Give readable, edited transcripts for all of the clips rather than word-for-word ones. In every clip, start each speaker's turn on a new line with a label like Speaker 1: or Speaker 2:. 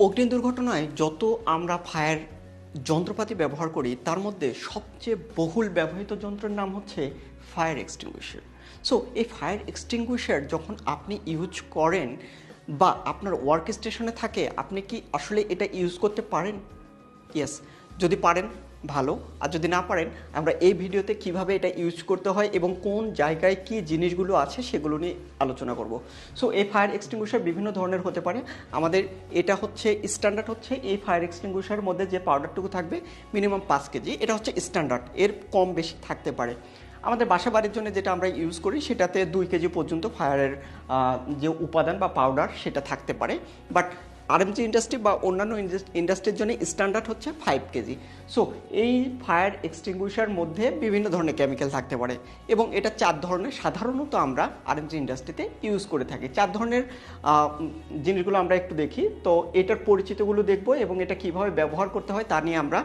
Speaker 1: অগ্নি দুর্ঘটনায় যত আমরা ফায়ার যন্ত্রপাতি ব্যবহার করি তার মধ্যে সবচেয়ে বহুল ব্যবহৃত যন্ত্রের নাম হচ্ছে ফায়ার এক্সটিংগুইশার। সো এই ফায়ার এক্সটিংগুইশার যখন আপনি ইউজ করেন বা আপনার ওয়ার্ক স্টেশনে থাকে, আপনি কি আসলে এটা ইউজ করতে পারেন? ইয়েস, যদি পারেন ভালো, আর যদি না পারেন আমরা এই ভিডিওতে কিভাবে এটা ইউজ করতে হয় এবং কোন জায়গায় কি জিনিসগুলো আছে সেগুলো নিয়ে আলোচনা করব। সো এই ফায়ার এক্সটিংগুইশার বিভিন্ন ধরনের হতে পারে। আমাদের এটা হচ্ছে স্ট্যান্ডার্ড, হচ্ছে এই ফায়ার এক্সটিংগুইশারের মধ্যে যে পাউডারটুকু থাকবে মিনিমাম 5 কেজি, এটা হচ্ছে স্ট্যান্ডার্ড, এর কম বেশি থাকতে পারে। আমাদের বাসা বাড়ির জন্য যেটা আমরা ইউজ করি সেটাতে 2 কেজি পর্যন্ত ফায়ারের যে উপাদান বা পাউডার সেটা থাকতে পারে। বাট আরএমজি ইন্ডাস্ট্রি বা অন্যান্য ইন্ডাস্ট্রির জন্য স্ট্যান্ডার্ড হচ্ছে 5 কেজি। সো এই ফায়ার এক্সটিংগুইশার মধ্যে বিভিন্ন ধরনের কেমিক্যাল থাকতে পারে এবং এটা 4 ধরনের সাধারণত আমরা আরএমজি ইন্ডাস্ট্রিতে ইউজ করে থাকি। 4 ধরনের জিনিসগুলো আমরা একটু দেখি, তো এটার পরিচিতগুলো দেখব এবং এটা কিভাবে ব্যবহার করতে হয় তা নিয়ে আমরা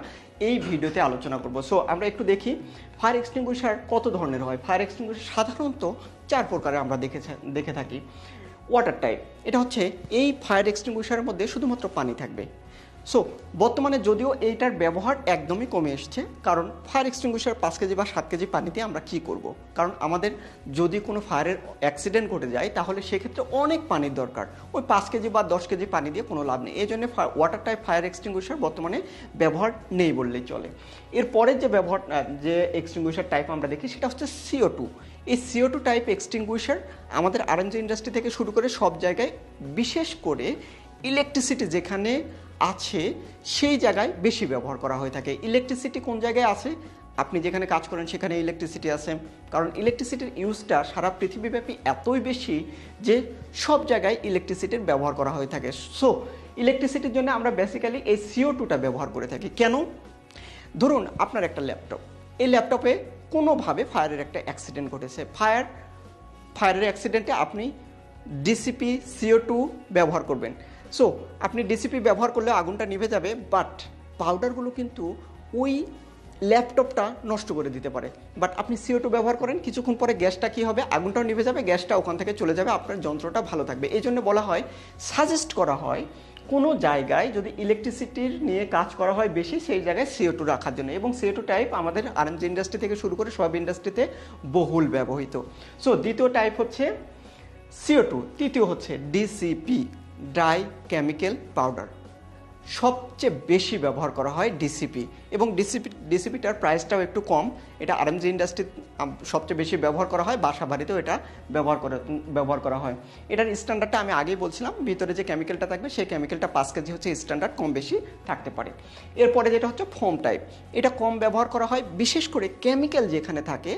Speaker 1: এই ভিডিওতে আলোচনা করব। সো আমরা একটু দেখি ফায়ার এক্সটিংগুইশার কত ধরনের হয়। ফায়ার এক্সটিংগুইশার সাধারণত 4 প্রকারে আমরা দেখে থাকি। ওয়াটার টাইপ, এটা হচ্ছে এই ফায়ার এক্সটিংগুইশারের মধ্যে শুধুমাত্র পানি থাকবে। সো বর্তমানে যদিও এইটার ব্যবহার একদমই কমে এসছে, কারণ ফায়ার এক্সটিংগুইশার 5 কেজি বা 7 কেজি পানিতে আমরা কি করব, কারণ আমাদের যদি কোনো ফায়ারের অ্যাক্সিডেন্ট ঘটে যায় তাহলে সেক্ষেত্রে অনেক পানির দরকার, ওই 5 কেজি বা 10 কেজি পানি দিয়ে কোনো লাভ নেই। এই জন্য ওয়াটার টাইপ ফায়ার এক্সটিংগুইশার বর্তমানে ব্যবহার নেই বললেই চলে। এরপরের যে এক্সটিংগুইশার টাইপ আমরা দেখি সেটা হচ্ছে CO2। এই CO2 টাইপ এক্সটিংগুইশার আমাদের আরএনজি ইন্ডাস্ট্রি থেকে শুরু করে সব জায়গায়, বিশেষ করে ইলেকট্রিসিটি যেখানে আছে সেই জায়গায় বেশি ব্যবহার করা হয়ে থাকে। ইলেকট্রিসিটি কোন জায়গায় আছে? আপনি যেখানে কাজ করেন সেখানে ইলেকট্রিসিটি আছে, কারণ ইলেকট্রিসিটির ইউজটা সারা পৃথিবীব্যাপী এতই বেশি যে সব জায়গায় ইলেকট্রিসিটির ব্যবহার করা হয়ে থাকে। সো ইলেকট্রিসিটির জন্য আমরা বেসিক্যালি এই CO2টা ব্যবহার করে থাকি। কেন? ধরুন আপনার একটা ল্যাপটপ, এই ল্যাপটপে কোনোভাবে ফায়ারের একটা অ্যাক্সিডেন্ট ঘটেছে, ফায়ারের অ্যাক্সিডেন্টে আপনি ডিসিপি CO2 ব্যবহার করবেন। সো আপনি ডিসিপি ব্যবহার করলে আগুনটা নিভে যাবে, বাট পাউডারগুলো কিন্তু ওই ল্যাপটপটা নষ্ট করে দিতে পারে। বাট আপনি CO2 ব্যবহার করেন, কিছুক্ষণ পরে গ্যাসটা কী হবে, আগুনটাও নিভে যাবে, গ্যাসটা ওখান থেকে চলে যাবে, আপনার যন্ত্রটা ভালো থাকবে। এই জন্য বলা হয়, সাজেস্ট করা হয় কোনো জায়গায় যদি ইলেকট্রিসিটির নিয়ে কাজ করা হয় বেশি, সেই জায়গায় CO2 রাখার জন্য। এবং CO2 টাইপ আমাদের আরএমজি ইন্ডাস্ট্রি থেকে শুরু করে সব ইন্ডাস্ট্রিতে বহুল ব্যবহৃত। সো দ্বিতীয় টাইপ হচ্ছে CO2, তৃতীয় হচ্ছে ডিসিপি, ডাই কেমিক্যাল পাউডার। সবচেয়ে বেশি ব্যবহার করা হয় ডিসিপি, এবং ডিসিপিটার প্রাইসটাও একটু কম। এটা আরএমজি ইন্ডাস্ট্রি সবচেয়ে বেশি ব্যবহার করা হয়, বাসা বাড়িতেও এটা ব্যবহার করা হয়। এটার স্ট্যান্ডার্ডটা আমি আগেই বলছিলাম, ভিতরে যে কেমিক্যালটা থাকবে সেই কেমিক্যালটা 5 কেজি হচ্ছে স্ট্যান্ডার্ড, কম বেশি থাকতে পারে। এরপরে যেটা হচ্ছে ফোম টাইপ, এটা কম ব্যবহার করা হয়, বিশেষ করে কেমিক্যাল যেখানে থাকে,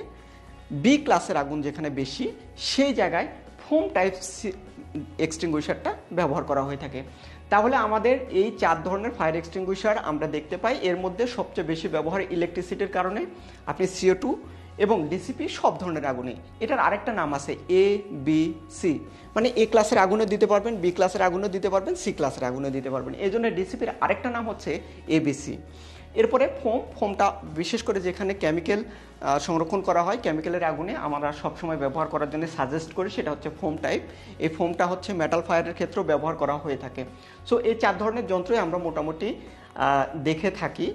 Speaker 1: বি ক্লাসের আগুন যেখানে বেশি, সেই জায়গায় ফোম টাইপ এক্সটিংগুইশারটা ব্যবহার করা হয়ে থাকে। তাহলে আমাদের এই 4 ধরনের ফায়ার এক্সটিংগুইশার আমরা দেখতে পাই। এর মধ্যে সবচেয়ে বেশি ব্যবহার ইলেকট্রিসিটির কারণে, আপনি CO2 এবং ডিসিপি সব ধরনের আগুনে। এটার আরেকটা নাম আছে ABC, মানে এ ক্লাসের আগুনে দিতে পারবেন, বি ক্লাসের আগুনে দিতে পারবেন, সি ক্লাসের আগুনে দিতে পারবেন। এই জন্য ডিসিপির আরেকটা নাম হচ্ছে ABC। এরপরে ফোমটা বিশেষ করে যেখানে কেমিক্যাল সংরক্ষণ করা হয়, কেমিক্যালের আগুনে আমরা সবসময় ব্যবহার করার জন্য সাজেস্ট করি, সেটা হচ্ছে ফোম টাইপ। এই ফোমটা হচ্ছে মেটাল ফায়ারের ক্ষেত্রেও ব্যবহার করা হয়ে থাকে। সো এই 4 ধরনের যন্ত্রই আমরা মোটামুটি দেখে থাকি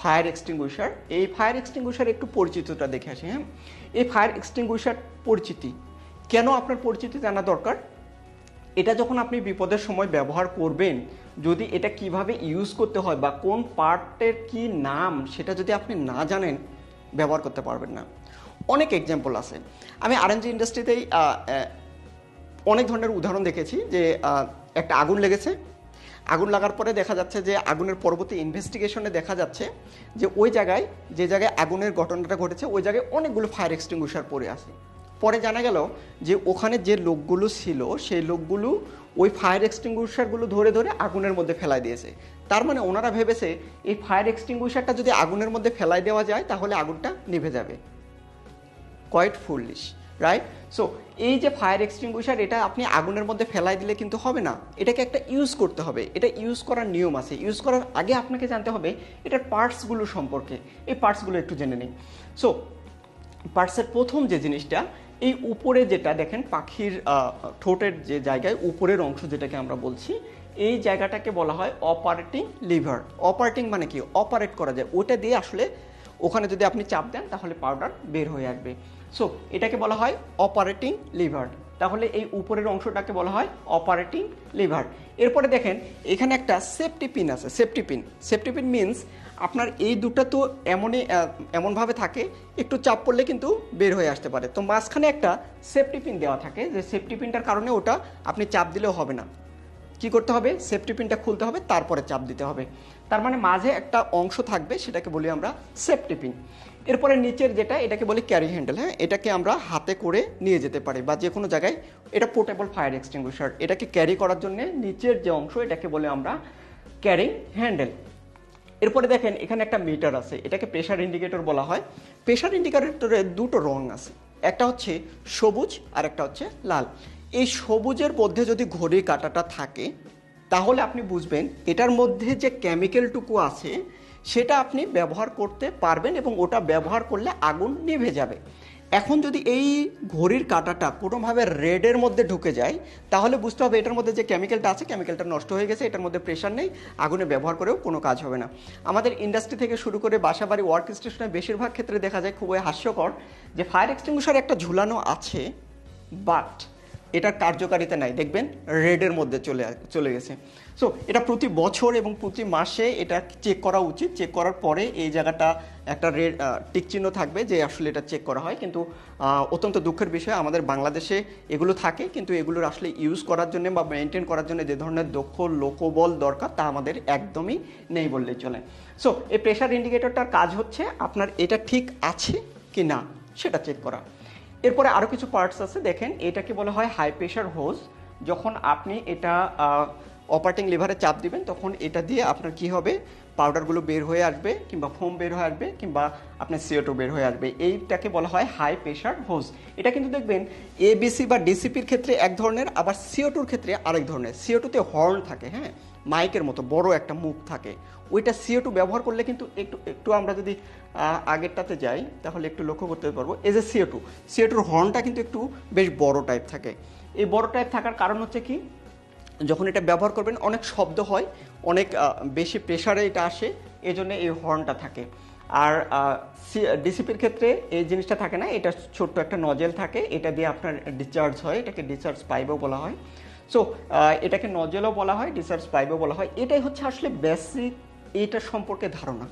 Speaker 1: ফায়ার এক্সটিংগুইশার। এই ফায়ার এক্সটিংগুইশার একটু পরিচিতটা দেখে আসি। হ্যাঁ, এই ফায়ার এক্সটিংগুইশার পরিচিতি কেন আপনার পরিচিতি জানা দরকার। এটা যখন আপনি বিপদের সময় ব্যবহার করবেন, যদি এটা কিভাবে ইউজ করতে হয় বা কোন পার্টের কি নাম সেটা যদি আপনি না জানেন, ব্যবহার করতে পারবেন না। অনেক এক্সাম্পল আছে। আমি আরএনজি ইন্ডাস্ট্রিতেই অনেক ধরনের উদাহরণ দেখেছি যে একটা আগুন লেগেছে, আগুন লাগার পরে দেখা যাচ্ছে যে আগুনের পরবর্তী ইনভেস্টিগেশনে দেখা যাচ্ছে যে ওই জায়গায় যে জায়গায় আগুনের ঘটনাটা ঘটেছে ওই জায়গায় অনেকগুলো ফায়ার এক্সটিংগুইশার পড়ে আছে। পরে জানা গেল যে ওখানে যে লোকগুলো ছিল সেই লোকগুলো ওই ফায়ার এক্সটিংগুইশারগুলো ধরে ধরে আগুনের মধ্যে ফেলাই দিয়েছে। তার মানে ওনারা ভেবেছে এই ফায়ার এক্সটিংগুইশারটা যদি আগুনের মধ্যে ফেলাই দেওয়া যায় তাহলে আগুনটা নিভে যাবে। Quite foolish, right? সো এই যে ফায়ার এক্সটিংগুইশার, এটা আপনি আগুনের মধ্যে ফেলাই দিলে কিন্তু হবে না, এটাকে একটা ইউজ করতে হবে। এটা ইউজ করার নিয়ম আছে। ইউজ করার আগে আপনাকে জানতে হবে এটার পার্টসগুলো সম্পর্কে। এই পার্টসগুলো একটু জেনে নিই। সো পার্টসের প্রথম যে জিনিসটা, এই উপরে যেটা দেখেন পাখির ঠোঁটের যে জায়গায় উপরের অংশ যেটাকে আমরা বলছি, এই জায়গাটাকে বলা হয় অপারেটিং লিভার। অপারেটিং মানে কি, অপারেট করা যায়, ওটা দিয়ে আসলে ওখানে যদি আপনি চাপ দেন তাহলে পাউডার বের হয়ে আসবে। সো এটাকে বলা হয় অপারেটিং লিভার। তাহলে এই উপরের অংশটাকে বলা হয় অপারেটিং লিভার। এরপরে দেখেন এখানে একটা সেফটি পিন আছে। Safety pin, safety pin means আপনার এই দুটো তো এমনভাবে থাকে একটু চাপ পড়লে কিন্তু বের হয়ে আসতে পারে। তো মাঝখানে একটা সেফটি পিন দেওয়া থাকে, যে সেফটি পিনটার কারণে ওটা আপনি চাপ দিলেও হবে না। কি করতে হবে, সেফটি পিনটা খুলতে হবে, তারপরে চাপ দিতে হবে। তার মানে মাঝে একটা অংশ থাকবে, সেটাকে বলি আমরা সেফটি পিন। এরপরে নিচের যেটা, এটাকে বলি ক্যারি হ্যান্ডেল। হ্যাঁ, এটাকে আমরা হাতে করে নিয়ে যেতে পারি বা যে কোনো জায়গায়। এটা পোর্টেবল ফায়ার এক্সটিংগুইশার। এটাকে ক্যারি করার জন্য নিচের যে অংশ, এটাকে বলে আমরা ক্যারিং হ্যান্ডেল। এরপরে দেখেন এখানে একটা মিটার আছে, এটাকে প্রেশার ইন্ডিকেটর বলা হয়। প্রেশার ইন্ডিকেটরের দুটো রং আছে, একটা হচ্ছে সবুজ আর একটা হচ্ছে লাল। এই সবুজের মধ্যে যদি ঘড়ির কাঁটাটা থাকে তাহলে আপনি বুঝবেন এটার মধ্যে যে কেমিক্যালটুকু আছে সেটা আপনি ব্যবহার করতে পারবেন এবং ওটা ব্যবহার করলে আগুন নিভে যাবে। এখন যদি এই ঘড়ির কাঁটাটা কোনোভাবে রেডের মধ্যে ঢুকে যায় তাহলে বুঝতে হবে এটার মধ্যে যে কেমিক্যালটা আছে কেমিক্যালটা নষ্ট হয়ে গেছে, এটার মধ্যে প্রেশার নেই, আগুনে ব্যবহার করেও কোনো কাজ হবে না। আমাদের ইন্ডাস্ট্রি থেকে শুরু করে বাসাবাড়ি, ওয়ার্ক স্টেশনে বেশিরভাগ ক্ষেত্রে দেখা যায় খুবই হাস্যকর যে ফায়ার এক্সটিংগুইশার একটা ঝুলানো আছে, বাট এটার কার্যকারিতা নাই, দেখবেন রেডের মধ্যে চলে গেছে। সো এটা প্রতি বছর এবং প্রতি মাসে এটা চেক করা উচিত। চেক করার পরে এই জায়গাটা একটা রেড টিক চিহ্ন থাকবে যে আসলে এটা চেক করা হয়। কিন্তু অত্যন্ত দুঃখের বিষয় আমাদের বাংলাদেশে এগুলো থাকে, কিন্তু এগুলোর আসলে ইউজ করার জন্য বা মেনটেন করার জন্য যে ধরনের দক্ষ লোকবল দরকার তা আমাদের একদমই নেই বললেই চলে। সো এই প্রেশার ইন্ডিকেটরটার কাজ হচ্ছে আপনার এটা ঠিক আছে কি না সেটা চেক করা। এরপরে আরও কিছু পার্টস আছে, দেখেন এটাকে বলা হয় হাই প্রেশার হোজ। যখন আপনি এটা অপারেটিং লিভারে চাপ দিবেন তখন এটা দিয়ে আপনার কি হবে, পাউডারগুলো বের হয়ে আসবে কিংবা ফোম বের হয়ে আসবে কিংবা আপনার CO2 বের হয়ে আসবে। এইটাকে বলা হয় হাই প্রেশার হোজ। এটা কিন্তু দেখবেন ABC বা DCPর ক্ষেত্রে এক ধরনের, আবার CO2র ক্ষেত্রে আরেক ধরনের। CO2তে হর্ন থাকে, হ্যাঁ, মাইকের মতো বড় একটা মুখ থাকে, ওইটা CO2 ব্যবহার করলে কিন্তু একটু আমরা যদি আগেরটাতে যাই তাহলে একটু লক্ষ্য করতে পারবো। এই যে CO2-র হর্নটা কিন্তু একটু বেশ বড় টাইপ থাকে। এই বড় টাইপ থাকার কারণ হচ্ছে কি, যখন এটা ব্যবহার করবেন অনেক শব্দ হয়, অনেক বেশি প্রেশারে এটা আসে, এই জন্য এই হর্নটা থাকে। আর ডিসিপির ক্ষেত্রে এই জিনিসটা থাকে না, এটা ছোট্ট একটা নজেল থাকে, এটা দিয়ে আপনার ডিসচার্জ হয়, এটাকে ডিসচার্জ পাইপও বলা হয়। সো এটাকে নজেলও বলা হয়, ডিসচার্জ পাইপও বলা হয়। এটাই হচ্ছে আসলে বেসিক এইটার সম্পর্কে ধারণা।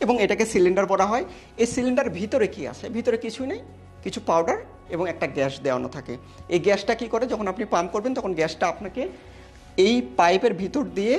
Speaker 1: এবং এটাকে সিলিন্ডার বলা হয়। এই সিলিন্ডার ভিতরে কি আছে, ভিতরে কিছুই নেই, কিছু পাউডার এবং একটা গ্যাস দেওয়ানো থাকে। এই গ্যাসটা কি করে, যখন আপনি পাম্প করবেন তখন গ্যাসটা আপনাকে এই পাইপের ভিতর দিয়ে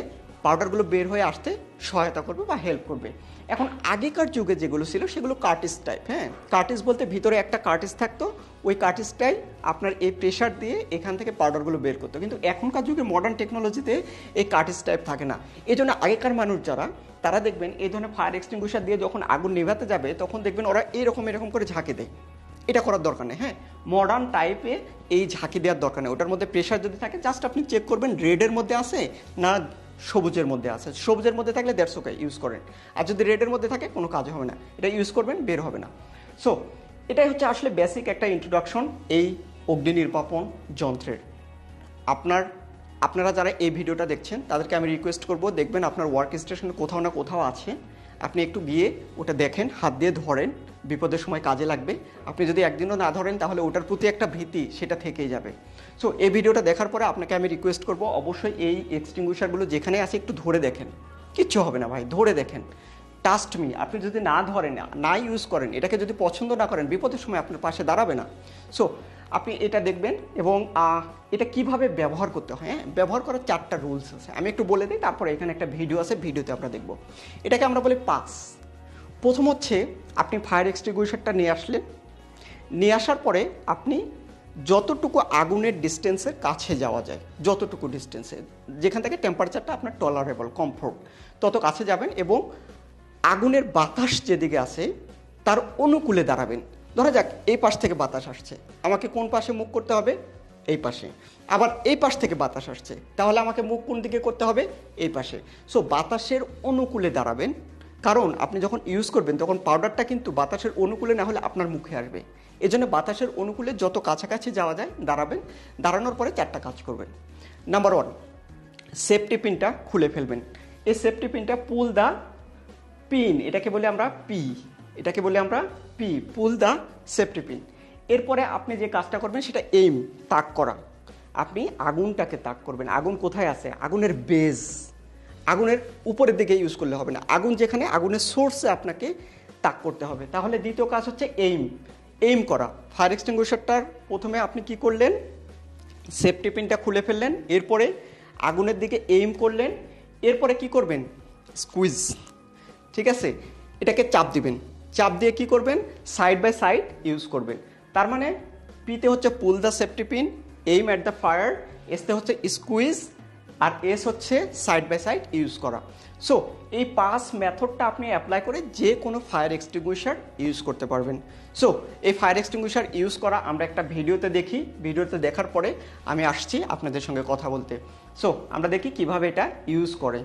Speaker 1: পাউডারগুলো বের হয়ে আসতে সহায়তা করবে বা হেল্প করবে। এখন আগেকার যুগে যেগুলো ছিল সেগুলো কার্টিস টাইপ। হ্যাঁ, কার্টিস বলতে ভিতরে একটা কার্টিস থাকতো, ওই কার্টিসটাই আপনার এই প্রেশার দিয়ে এখান থেকে পাউডারগুলো বের করতো। কিন্তু এখনকার যুগে মডার্ন টেকনোলজিতে এই কার্টিস টাইপ থাকে না। এই জন্য আগেকার মানুষ যারা, তারা দেখবেন এই ধরনের ফায়ার এক্সটিংগুইশার দিয়ে যখন আগুন নেভাতে যাবে তখন দেখবেন ওরা এরকম করে ঝাঁকে দেয়। এটা করার দরকার নেই। হ্যাঁ, মডার্ন টাইপে এই ঝাঁকি দেওয়ার দরকার নেই। ওটার মধ্যে প্রেশার যদি থাকে জাস্ট আপনি চেক করবেন রেডের মধ্যে আছে না সবুজের মধ্যে আছে। সবুজের মধ্যে থাকলে দ্যাটস ওকে, ইউজ করেন। আর যদি রেডের মধ্যে থাকে কোনো কাজ হবে না, এটা ইউজ করবেন, বের হবে না। সো এটাই হচ্ছে আসলে বেসিক একটা ইন্ট্রোডাকশন এই অগ্নি নির্বাপন যন্ত্রের। আপনারা যারা এই ভিডিওটা দেখছেন তাদেরকে আমি রিকোয়েস্ট করব, দেখবেন আপনার ওয়ার্ক স্টেশনে কোথাও না কোথাও আছে, আপনি একটু গিয়ে ওটা দেখেন, হাত দিয়ে ধরেন, বিপদের সময় কাজে লাগবে। আপনি যদি একদিনও না ধরেন তাহলে ওটার প্রতি একটা ভীতি সেটা থেকেই যাবে। সো এই ভিডিওটা দেখার পরে আপনাকে আমি রিকোয়েস্ট করব, অবশ্যই এই এক্সটিংগুইশারগুলো যেখানে আছে একটু ধরে দেখেন। কিচ্ছু হবে না ভাই, ধরে দেখেন। ট্রাস্ট মি, আপনি যদি না ধরেন, না ইউজ করেন, এটাকে যদি পছন্দ না করেন, বিপদের সময় আপনার পাশে দাঁড়াবে না। সো আপনি এটা দেখবেন এবং এটা কিভাবে ব্যবহার করতে হয়। হ্যাঁ, ব্যবহার করার 4টা রুলস আছে, আমি একটু বলে দিই, তারপরে এখানে একটা ভিডিও আছে, ভিডিওতে আমরা দেখব। এটাকে আমরা বলি পাস। প্রথম হচ্ছে আপনি ফায়ার এক্সটিংগুইশারটা নিয়ে আসলেন, নিয়ে আসার পরে আপনি যতটুকু আগুনের ডিস্টেন্সের কাছে যাওয়া যায়, যতটুকু ডিস্টেন্সে, যেখান থেকে টেম্পারেচারটা আপনার টলারেবল, কমফোর্ট, তত কাছে যাবেন এবং আগুনের বাতাস যেদিকে আছে তার অনুকূলে দাঁড়াবেন। ধরা যাক এই পাশ থেকে বাতাস আসছে, আমাকে কোন পাশে মুখ করতে হবে, এই পাশে। আবার এই পাশ থেকে বাতাস আসছে, তাহলে আমাকে মুখ কোন দিকে করতে হবে, এই পাশে। সো বাতাসের অনুকূলে দাঁড়াবেন, কারণ আপনি যখন ইউজ করবেন তখন পাউডারটা কিন্তু বাতাসের অনুকূলে না হলে আপনার মুখে আসবে। এই জন্য বাতাসের অনুকূলে যত কাছাকাছি যাওয়া যায় দাঁড়াবেন। দাঁড়ানোর পরে 4টা কাজ করবেন। নাম্বার 1, সেফটি পিনটা খুলে ফেলবেন। এই সেফটি পিনটা পুল দ্য পিন, এটাকে বলি আমরা পি, এটাকে বলি আমরা P, pool the safety pin. এরপরে আপনি যে কাজটা করবেন সেটা এইম, তাক করা। আপনি আগুনটাকে তাক করবেন। আগুন কোথায় আছে? আগুনের বেজ, আগুনের উপরের দিকে ইউজ করলে হবে না, আগুন যেখানে, আগুনের সোর্সে আপনাকে তাক করতে হবে। তাহলে দ্বিতীয় কাজ হচ্ছে এইম, এইম করা। ফায়ার এক্সটিংগুইশারটার প্রথমে আপনি কি করলেন, সেফটি পিনটা খুলে ফেললেন, এরপরে আগুনের দিকে এইম করলেন, এরপরে কি করবেন, স্কুইজ, ঠিক আছে, এটাকে চাপ দিবেন। চাপ দিয়ে কি করবেন, সাইড বাই সাইড ইউজ করবেন। তার মানে পিতে হচ্ছে pull the safety pin, aim at the fire, এসতে হচ্ছে স্কুইজ, আর এস হচ্ছে সাইড বাই সাইড ইউজ করা। সো এই 5 মেথডটা আপনি অ্যাপ্লাই করে যে কোনো ফায়ার এক্সটিংগুইশার ইউজ করতে পারবেন। সো এই ফায়ার এক্সটিংগুইশার ইউজ করা আমরা একটা ভিডিওতে দেখি, ভিডিওতে দেখার পরে আমি আসছি আপনাদের সঙ্গে কথা বলতে। সো আমরা দেখি কিভাবে এটা ইউজ করে।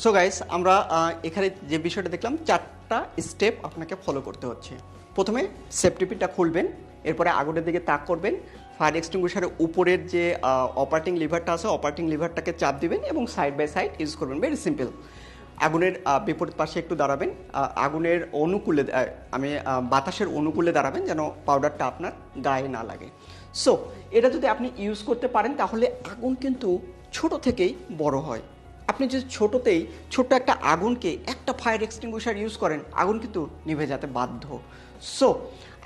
Speaker 1: সো গাইস, আমরা এখানে যে বিষয়টা দেখলাম, 4টা স্টেপ আপনাকে ফলো করতে হচ্ছে। প্রথমে সেফটি পিনটা খুলবেন, এরপরে আগুনের দিকে তাক করবেন, ফায়ার এক্সটিংগুইশারের উপরের যে অপারেটিং লিভারটা আছে, অপারেটিং লিভারটাকে চাপ দিবেন এবং সাইড বাই সাইড ইউজ করবেন। Very simple. আগুনের বিপরীত পাশে একটু দাঁড়াবেন, আগুনের অনুকূলে, বাতাসের অনুকূলে দাঁড়াবেন যেন পাউডারটা আপনার গায়ে না লাগে। সো এটা যদি আপনি ইউজ করতে পারেন তাহলে আগুন কিন্তু ছোট থেকেই বড় হয়। আপনি যদি ছোটোতেই ছোট্ট একটা আগুনকে একটা ফায়ার এক্সটিংগুইশার ইউজ করেন, আগুন কিন্তু নিভে যেতে বাধ্য। সো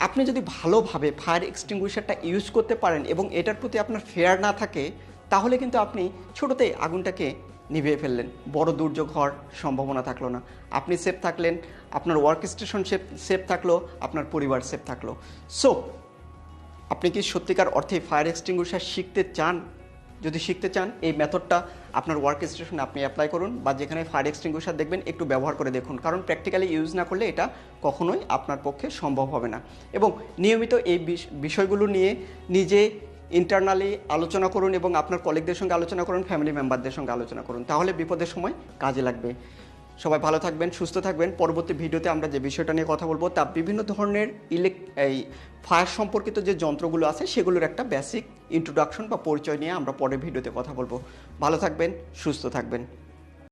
Speaker 1: আপনি যদি ভালোভাবে ফায়ার এক্সটিংগুইশারটা ইউজ করতে পারেন এবং এটার প্রতি আপনার ফেয়ার না থাকে, তাহলে কিন্তু আপনি ছোটোতেই আগুনটাকে নিভিয়ে ফেললেন, বড় দুর্যোগ হওয়ার সম্ভাবনা থাকলো না। আপনি সেফ থাকলেন, আপনার ওয়ার্ক স্টেশন সেফ থাকলো, আপনার পরিবার সেফ থাকলো। সো আপনি কি সত্যিকার অর্থে ফায়ার এক্সটিংগুইশার শিখতে চান? যদি শিখতে চান, এই মেথডটা আপনার ওয়ার্ক স্টেশনে আপনি অ্যাপ্লাই করুন, বা যেখানে ফায়ার এক্সটিংগুইশার দেখবেন একটু ব্যবহার করে দেখুন, কারণ প্র্যাকটিক্যালি ইউজ না করলে এটা কখনোই আপনার পক্ষে সম্ভব হবে না। এবং নিয়মিত এই বিষয়গুলো নিয়ে নিজে ইন্টারনালি আলোচনা করুন এবং আপনার কলিগদের সঙ্গে আলোচনা করুন, ফ্যামিলি মেম্বারদের সঙ্গে আলোচনা করুন, তাহলে বিপদের সময় কাজে লাগবে। সবাই ভালো থাকবেন, সুস্থ থাকবেন। পরবর্তী ভিডিওতে আমরা যে বিষয়টা নিয়ে কথা বলবো তা বিভিন্ন ধরনের এই ফায়ার সম্পর্কিত যে যন্ত্রগুলো আছে সেগুলোর একটা বেসিক ইন্ট্রোডাকশন বা পরিচয় নিয়ে আমরা পরের ভিডিওতে কথা বলবো। ভালো থাকবেন, সুস্থ থাকবেন।